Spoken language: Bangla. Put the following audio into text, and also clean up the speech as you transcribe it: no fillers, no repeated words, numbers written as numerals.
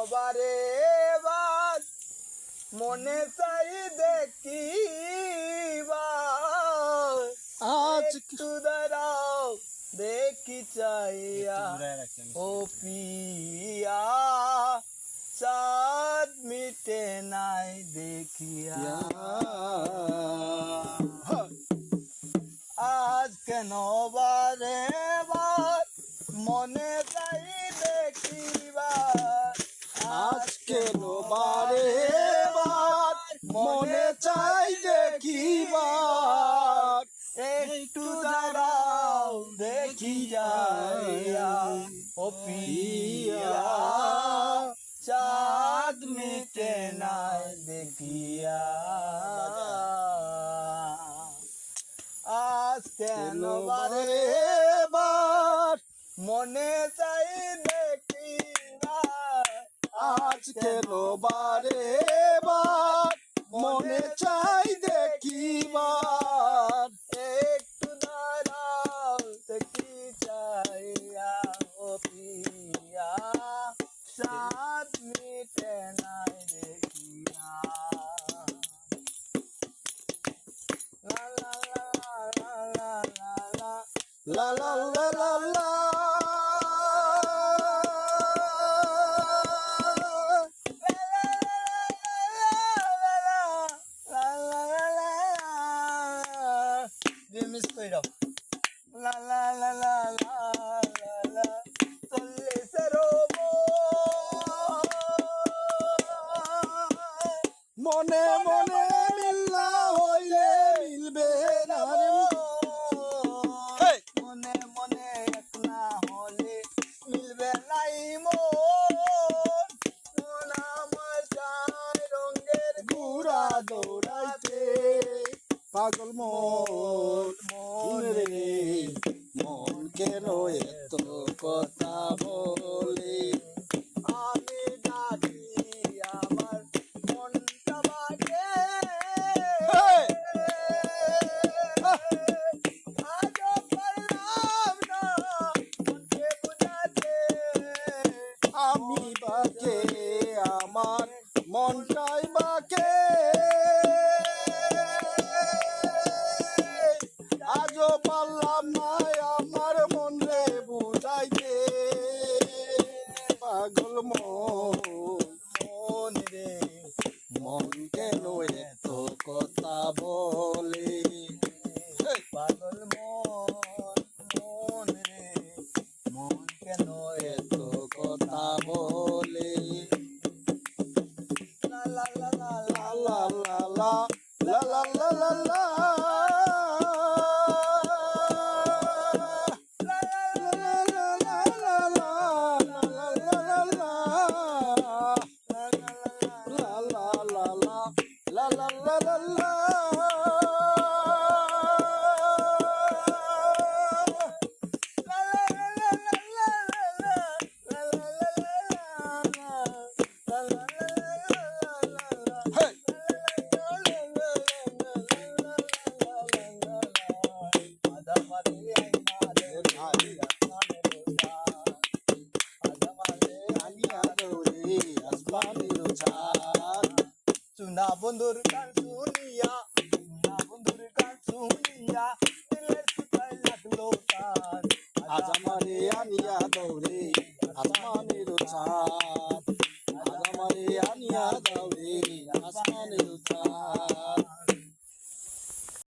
বারে বার মনে চাই দেখিবার আজ একটু দাঁড়াও দেখি চাইয়া ও পিয়া চাঁদ মিটে নাই দেখিয়া আজ কেন বারে বার মনে চাই দেখিবার আজ কেন বারে বার মনে চাই দেখিবার একটু দাঁড়াও দেখি যাইয়া ও পিয়া চাঁদ মিটে নাই দেখিয়া আজ কেন বারে বার মনে চাই দেখিবার আজ কেন বারে বার মনে চাই দেখিবার একটু দাঁড়াও দেখি চাইয়া ও পিয়া চাঁদ মিটে নাই দেখিয়া লা লা লা লা লা লা লা লা লা লা লা লা La la la la la la la চল্লিশের মনে মনে মিল্লা হইলে মিলবে না রে মনে মনে এক না হলে মিলবে নাই মন আমার চাই রঙের ঘুরা দৌড়াইতে পাগল মন মন রে মন কেন এত কথা বলে আমি ডাকি আমার মনটা বাজে আজও পারলাম না মনকে বুঝাতে আমি বাকে আমার মনটাই বাকে আজও পারলাম না আমার মন রে বুঝাইতে পাগল মন রে মন কেন এত কথা বলে পাগল মন রে মন কেন এত কথা বলে লা লা লা লা লা লা লা লা লা লা লা লা la la la la la सुना बंधुर गान सुनिया सुना बंधुर गान सुनिया दिलेर सुताय लागलो तान আজ আমারে আনিয়া দৌড়ে আসমানের চাঁদ আজ আমারে আনিয়া দৌড়ে আসমানের চাঁদ